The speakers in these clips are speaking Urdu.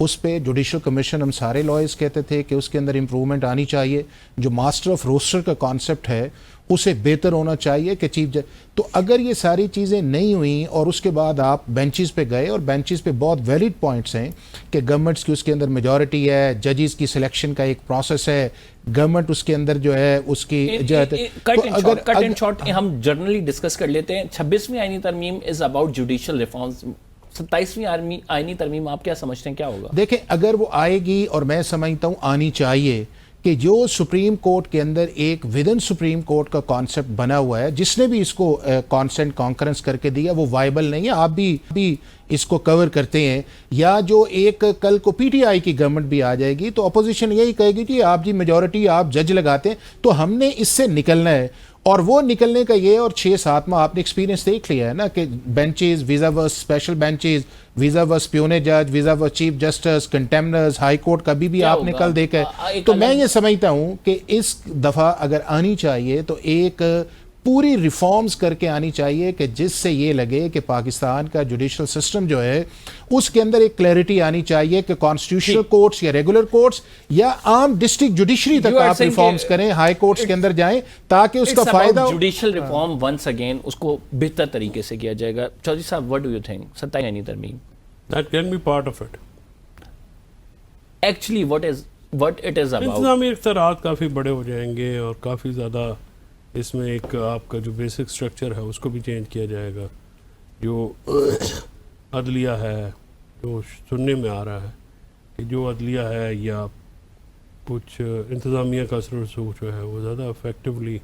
اس پہ جوڈیشل کمیشن ہم سارے لائرز کہتے تھے کہ اس کے اندر امپرومنٹ آنی چاہیے. جو ماسٹر آف روسٹر کا کانسیپٹ ہے اسے بہتر ہونا چاہیے کہ چیف جج. تو اگر یہ ساری چیزیں نہیں ہوئیں اور اس کے بعد آپ بینچز پہ گئے, اور بینچز پہ بہت ویلڈ پوائنٹس ہیں کہ گورنمنٹس کی اس کے اندر میجورٹی ہے, ججز کی سلیکشن کا ایک پروسیس ہے, گورنمنٹ اس کے اندر جو ہے اس کی کٹ اینڈ شارٹ ہم جنرلی ڈسکس کر لیتے ہیں. 26ویں آئینی ترمیم از اباؤٹ جوڈیشل ریفارمز. 27ویں آئینی ترمیم آپ کیا سمجھتے ہیں کیا ہوگا؟ دیکھیں اگر وہ آئے گی, اور میں سمجھتا ہوں آنی چاہیے, کہ جو سپریم کورٹ کے اندر ایک ودن سپریم کورٹ کا کانسیپٹ بنا ہوا ہے, جس نے بھی اس کو کانسنٹ کانکرنس کر کے دیا وہ وائبل نہیں ہے. آپ بھی اس کو کور کرتے ہیں, یا جو ایک کل کو پی ٹی آئی کی گورنمنٹ بھی آ جائے گی تو اپوزیشن یہی کہے گی کہ آپ جی میجورٹی آپ جج لگاتے ہیں, تو ہم نے اس سے نکلنا ہے. اور وہ نکلنے کا یہ, اور 6-7 ماہ آپ نے ایکسپیرینس دیکھ لیا ہے نا کہ بینچز ویزا ورس اسپیشل بینچز, ویزا ورس پیونے جج, ویزا ورس چیف جسٹس, کنٹمنرز, ہائی کورٹ کبھی بھی آپ نے کل دیکھا ہے. تو میں یہ سمجھتا ہوں کہ اس دفعہ اگر آنی چاہیے تو ایک پوری ریفارمز کر کے آنی چاہیے کہ جس سے یہ لگے کہ پاکستان کا جوڈیشل سسٹم جو ہے اس کے اندر ایک کلیئرٹی آنی چاہیے کہ کانسٹیٹیوشنل کورٹس یا ریگولر کورٹس یا عام ڈسٹرکٹ جوڈیشری تک آپ ریفارمز کریں, ہائی کورٹس کے اندر جائیں تاکہ اس کا فائدہ ہو. جوڈیشل ریفارم ونس اگین اس کو بہتر طریقے سے کیا جائے گا. چودھری صاحب واٹ ڈو یو تھنک 27ویں آئینی ترمیم؟ That can be part of it. Actually what it is about. انتظامی اختیارات کافی بڑے ہو جائیں گے اور کافی زیادہ اس میں ایک آپ کا جو بیسک سٹرکچر ہے اس کو بھی چینج کیا جائے گا. جو عدلیہ ہے, جو سننے میں آ رہا ہے کہ جو عدلیہ ہے یا کچھ انتظامیہ کا اثر و رسوخ جو ہے وہ زیادہ افیکٹولی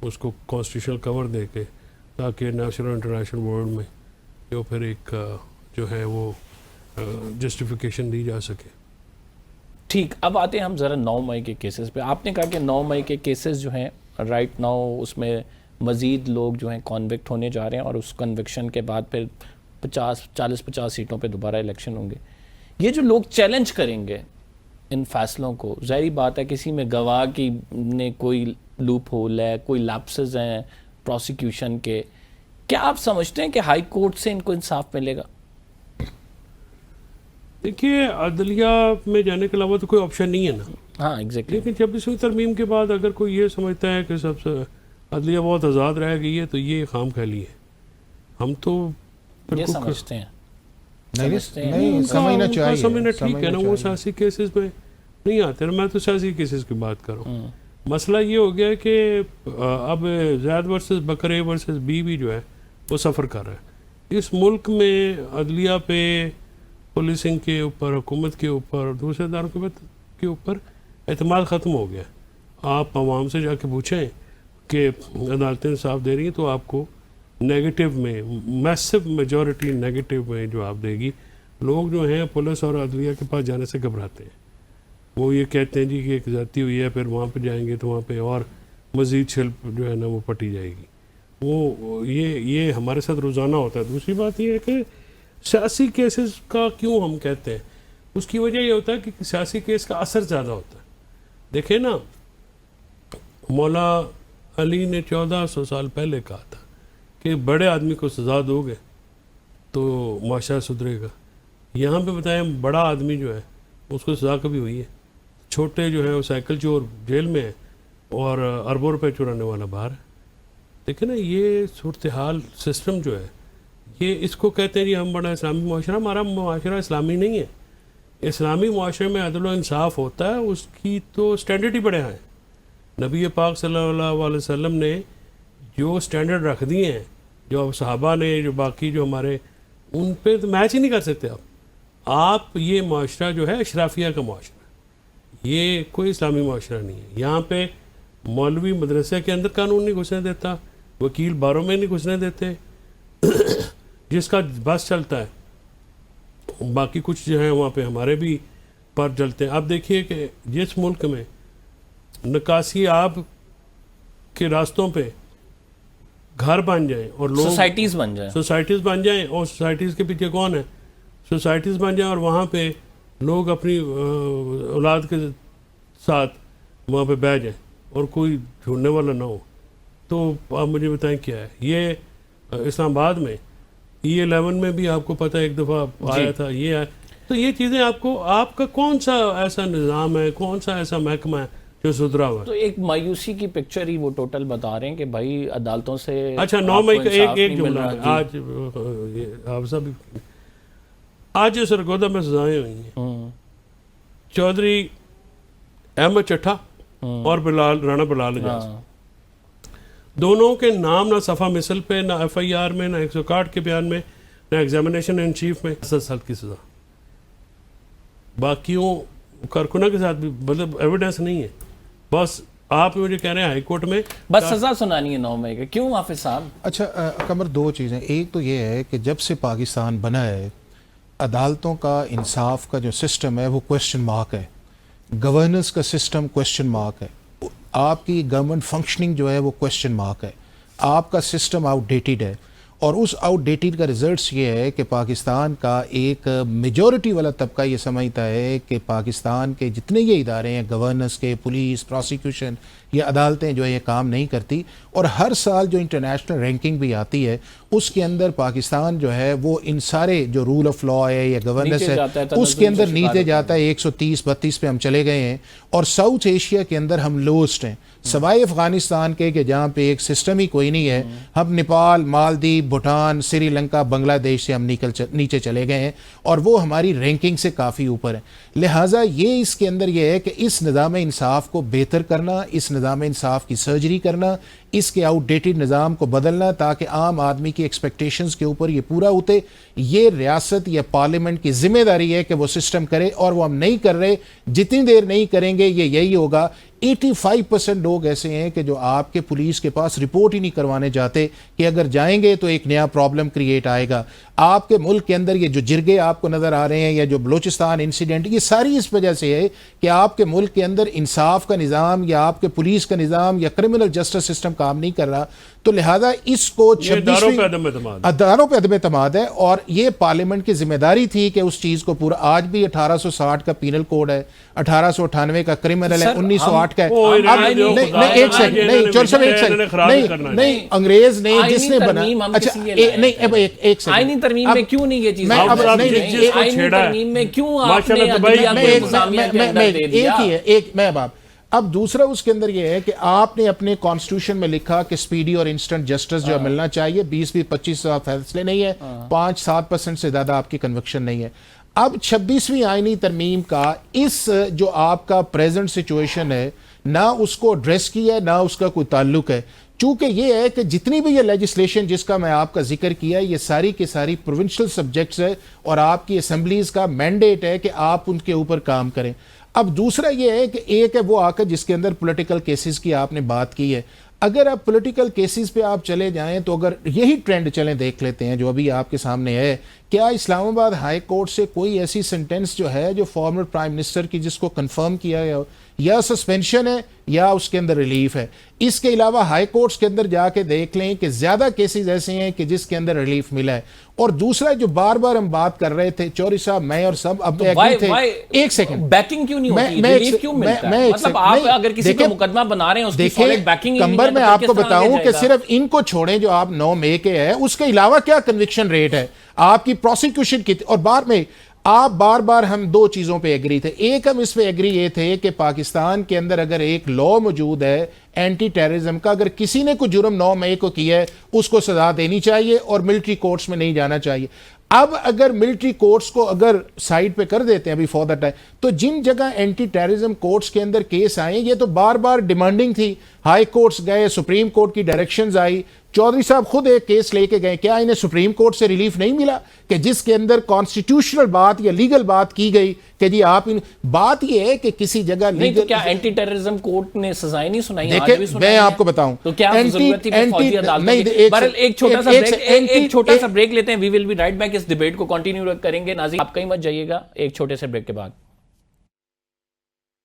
اس کو کانسٹیٹیوشنل کور دے کے, تاکہ نیشنل انٹرنیشنل ورلڈ میں جو پھر ایک جو ہے وہ جسٹیفیکیشن دی جا سکے. ٹھیک, اب آتے ہیں ہم ذرا 9 مئی کے کیسز پہ. آپ نے کہا کہ 9 مئی کے کیسز جو ہیں رائٹ ناؤ اس میں مزید لوگ جو ہیں کانوکٹ ہونے جا رہے ہیں, اور اس کنوکشن کے بعد پھر 40-50 سیٹوں پہ دوبارہ الیکشن ہوں گے. یہ جو لوگ چیلنج کریں گے ان فیصلوں کو, ظاہری بات ہے کسی میں گواہ کی نے کوئی لوپ ہول ہے, کوئی لیپسز ہیں پروسیکیوشن کے, کیا آپ سمجھتے ہیں کہ ہائی کورٹ سے ان کو انصاف ملے گا؟ دیکھیے عدلیہ میں جانے کے علاوہ تو کوئی آپشن نہیں ہے نا. ہاں ایگزیکٹلی. لیکن 26ویں ترمیم کے بعد اگر کوئی یہ سمجھتا ہے کہ سب سے عدلیہ بہت آزاد رہ گئی ہے تو یہ خام خیالی ہے. ہم تو یہ سمجھتے ہیں نہیں سمجھنا چاہیے, سمجھنا ٹھیک ہے نا, وہ سیاسی کیسز میں نہیں آتے نا. میں تو سیاسی کیسز کی بات کر رہا ہوں. مسئلہ یہ ہو گیا کہ اب Zaid versus Bakr A versus B بھی جو ہے وہ سفر کر رہا ہے. اس ملک میں عدلیہ پہ, پولیسنگ کے اوپر, حکومت کے اوپر, دوسرے اداروں کے اوپر اعتماد ختم ہو گیا. آپ عوام سے جا کے پوچھیں کہ عدالتیں انصاف دے رہی ہیں تو آپ کو نیگیٹو میں, میسو میجورٹی نیگیٹو میں جواب دے گی. لوگ جو ہیں پولیس اور عدلیہ کے پاس جانے سے گھبراتے ہیں. وہ یہ کہتے ہیں جی کہ ایک زیادتی ہوئی ہے, پھر وہاں پہ جائیں گے تو وہاں پہ اور مزید شلپ جو ہے نا وہ پٹی جائے گی. وہ یہ ہمارے ساتھ روزانہ ہوتا ہے. دوسری بات یہ ہے کہ سیاسی کیسز کا کیوں ہم کہتے ہیں, اس کی وجہ یہ ہوتا ہے کہ سیاسی کیس کا اثر زیادہ ہوتا ہے. دیکھیں نا, مولا علی نے 1400 سال پہلے کہا تھا کہ بڑے آدمی کو سزا دو گے تو معاشرہ سدھرے گا. یہاں پہ بتائیں بڑا آدمی جو ہے اس کو سزا کبھی ہوئی ہے؟ چھوٹے جو ہے وہ سائیکل چور جیل میں ہے اور اربوں روپے چرانے والا باہر ہے. دیکھیں نا یہ صورتحال سسٹم جو ہے یہ اس کو کہتے ہیں جی ہم بڑا اسلامی معاشرہ. ہمارا معاشرہ اسلامی نہیں ہے. اسلامی معاشرے میں عدل و انصاف ہوتا ہے, اس کی تو اسٹینڈرڈ ہی بڑے ہیں. نبی پاک صلی اللہ علیہ وسلم نے جو اسٹینڈرڈ رکھ دیے ہیں, جو صحابہ نے, جو باقی جو ہمارے, ان پہ تو میچ ہی نہیں کر سکتے آپ. یہ معاشرہ جو ہے اشرافیہ کا معاشرہ, یہ کوئی اسلامی معاشرہ نہیں ہے. یہاں پہ مولوی مدرسے کے اندر قانون نہیں گھسنے دیتا, وکیل باروں میں نہیں گھسنے دیتے, جس کا بس چلتا ہے. باقی کچھ جو ہیں وہاں پہ ہمارے بھی پر چلتے ہیں. آپ دیکھیے کہ جس ملک میں نکاسی آب کے راستوں پہ گھر بن جائیں اور لوگ سوسائٹیز بن جائیں اور سوسائٹیز کے پیچھے کون ہے, سوسائٹیز بن جائیں اور وہاں پہ لوگ اپنی اولاد کے ساتھ وہاں پہ بیٹھ جائیں اور کوئی ڈھونڈنے والا نہ ہو, تو آپ مجھے بتائیں کیا ہے. یہ اسلام آباد میں E11 میں بھی آپ کو پتہ ایک دفعہ آیا تھا. یہ تو یہ چیزیں آپ کا کون سا ایسا نظام ہے, کون سا ایسا محکمہ ہے جو سدھرا ہوا ہے؟ تو ایک مایوسی کی پکچر ہی وہ ٹوٹل بتا رہے ہیں کہ بھائی عدالتوں سے اچھا 9 مئی کا ایک جملہ ہے. آج حافظہ بھی آج سرگودا میں سزائیں ہوئی ہیں. چودھری احمد چٹھا اور رانا بلال اجاز, دونوں کے نام نہ صفحہ مثل پہ, نہ ایف آئی آر میں, نہ 161 کے بیان میں, نہ ایگزامینیشن ان چیف میں. 10 سال کی سزا. باقیوں کارکنوں کے ساتھ بھی مطلب ایویڈنس نہیں ہے. بس آپ مجھے کہہ رہے ہیں ہائی کورٹ میں بس سزا سنانی ہے 9 مئی کا. کیوں حافظ صاحب؟ اچھا قمر, 2 چیزیں. ایک تو یہ ہے کہ جب سے پاکستان بنا ہے عدالتوں کا انصاف کا جو سسٹم ہے وہ کوشچن مارک ہے. گورننس کا سسٹم کوشچن مارک ہے. آپ کی گورنمنٹ فنکشننگ جو ہے وہ کوشچن مارک ہے. آپ کا سسٹم آؤٹ ڈیٹڈ ہے, اور اس آؤٹ ڈیٹڈ کا ریزلٹس یہ ہے کہ پاکستان کا ایک میجورٹی والا طبقہ یہ سمجھتا ہے کہ پاکستان کے جتنے یہ ادارے ہیں, گورننس کے, پولیس, پروسیکیوشن, یہ عدالتیں جو ہے یہ کام نہیں کرتی. اور ہر سال جو انٹرنیشنل رینکنگ بھی آتی ہے اس کے اندر پاکستان جو ہے وہ ان سارے جو رول آف لا ہے یا گورننس ہے اس کے اندر نیچے جاتا ہے. 130-32 پہ ہم چلے گئے ہیں, اور ساؤتھ ایشیا کے اندر ہم لوسٹ ہیں سوائے افغانستان کے, کہ جہاں پہ ایک سسٹم ہی کوئی نہیں ہے. ہم نیپال, مالدیپ, بھوٹان, سری لنکا, بنگلہ دیش سے ہم نیچے چلے گئے ہیں, اور وہ ہماری رینکنگ سے کافی اوپر ہیں. لہٰذا یہ اس کے اندر یہ ہے کہ اس نظام انصاف کو بہتر کرنا, اس نظام انصاف کی سرجری کرنا, اس کے آؤٹ ڈیٹڈ نظام کو بدلنا تاکہ عام آدمی کی ایکسپیکٹیشنز کے اوپر یہ پورا ہوتے. یہ ریاست یا پارلیمنٹ کی ذمہ داری ہے کہ وہ سسٹم کرے, اور وہ ہم نہیں کر رہے. جتنی دیر نہیں کریں گے یہ یہی ہوگا. 85% لوگ ایسے ہیں کہ جو آپ کے پولیس کے پاس رپورٹ ہی نہیں کروانے جاتے, کہ اگر جائیں گے تو ایک نیا پرابلم کریٹ آئے گا. آپ کے ملک کے اندر یہ جو جرگے آپ کو نظر آ رہے ہیں یا جو بلوچستان انسیڈنٹ, یہ ساری اس وجہ سے ہے کہ آپ کے ملک کے اندر انصاف کا نظام یا آپ کے پولیس کا نظام یا کرمنل جسٹس سسٹم کام نہیں کر رہا. تو لہذا اس کو اداروں پہ عدم اعتماد ہے, اور یہ پارلیمنٹ کی ذمہ داری تھی کہ اس چیز کو پورا. آج بھی 1860 کا پینل کوڈ ہے, 1898 کا کرمنل ہے, 1908 کا ہے. ایک سیکنڈ, نہیں انگریز نے جس نے بنا, اچھا نہیں ایک سیکنڈ, آئینی ترمیم میں کیوں نہیں یہ چیز, آئینی ترمیم میں کیوں آپ نے ایک ہی ہے ایک میں باب. اب دوسرا اس کے اندر یہ ہے کہ آپ نے اپنے کانسٹیٹیوشن میں لکھا کہ سپیڈی اور انسٹنٹ جسٹس جو ملنا چاہیے, 20-25 فیصلے نہیں ہے, 5-7% سے زیادہ آپ کی کنوکشن نہیں ہے. اب 26ویں آئینی ترمیم کا اس جو آپ کا پریزنٹ سچویشن ہے, نہ اس کو ایڈریس کیا ہے, نہ اس کا کوئی تعلق ہے. چونکہ یہ ہے کہ جتنی بھی یہ لیجسلیشن جس کا میں آپ کا ذکر کیا ہے, یہ ساری کی ساری پروونشل سبجیکٹس ہے, اور آپ کی اسمبلیز کا مینڈیٹ ہے کہ آپ ان کے اوپر کام کریں. اب دوسرا یہ ہے کہ ایک ہے وہ آ کر جس کے اندر پولیٹیکل کیسز کی آپ نے بات کی ہے. اگر آپ پولیٹیکل کیسز پہ آپ چلے جائیں تو اگر یہی ٹرینڈ چلیں دیکھ لیتے ہیں جو ابھی آپ کے سامنے ہے, کیا اسلام آباد ہائی کورٹ سے کوئی ایسی سینٹنس جو ہے جو فارمر پرائم منسٹر کی جس کو کنفرم کیا گیا یا سسپینشن ہے یا اس کے اندر ریلیف ہے. اس کے علاوہ ہائی کورٹس کے اندر جا کے دیکھ لیں کہ زیادہ کیسز ایسے ہیں کہ جس کے اندر ریلیف ملا ہے. اور دوسرا جو بار بار ہم بات کر رہے تھے, چوری صاحب میں اور سب اب تھے, ایک سیکنڈ, بیکنگ کیوں نہیں ہوتی, ریلیف کیوں ملتا ہے؟ مطلب آپ اگر کسی کو مقدمہ بنا رہے ہیں اس کی سالڈ بیکنگ کمبر میں آپ کو بتاؤں کہ صرف ان کو چھوڑیں جو آپ 9 مئی کے ہے, اس کے علاوہ کیا کنوکشن ریٹ ہے آپ کی پروسیکیوشن کی. اور بعد میں آپ بار بار ہم 2 چیزوں پہ ایگری تھے. ایک ہم اس پہ ایگری یہ تھے کہ پاکستان کے اندر اگر ایک لا موجود ہے اینٹی ٹیررزم کا, اگر کسی نے کوئی جرم 9 مئی کو کیا ہے اس کو سزا دینی چاہیے اور ملٹری کورٹس میں نہیں جانا چاہیے. اب اگر ملٹری کورٹس کو اگر سائڈ پہ کر دیتے ہیں ابھی فور دا ٹائم, تو جن جگہ اینٹی ٹیررزم کورٹس کے اندر کیس آئے, یہ تو بار بار ڈیمانڈنگ تھی, ہائی کورٹس گئے, سپریم کورٹ کی ڈائریکشنز آئی, چودھری صاحب خود ایک کیس لے کے گئے, کیا انہیں سپریم کورٹ سے ریلیف نہیں ملا کہ جس کے اندر کانسٹیٹیوشنل بات یا لیگل بات کی گئی کہ جی آپ بات یہ ہے کہ کسی جگہ نہیں, تو کیا اینٹی ٹیررزم کورٹ نے سزائیں نہیں سنائی؟ دیکھیں میں آپ کو بتاؤں تو کیا ضرورت تھی فوجی عدالتوں کی؟ بہرحال ایک چھوٹا سا بریک لیتے ہیں, we will be right back. اس ڈیبیٹ کو کنٹینیو کریں گے. ناظرین آپ کہیں مت جائیے گا, ایک چھوٹے سے بریک کے بعد.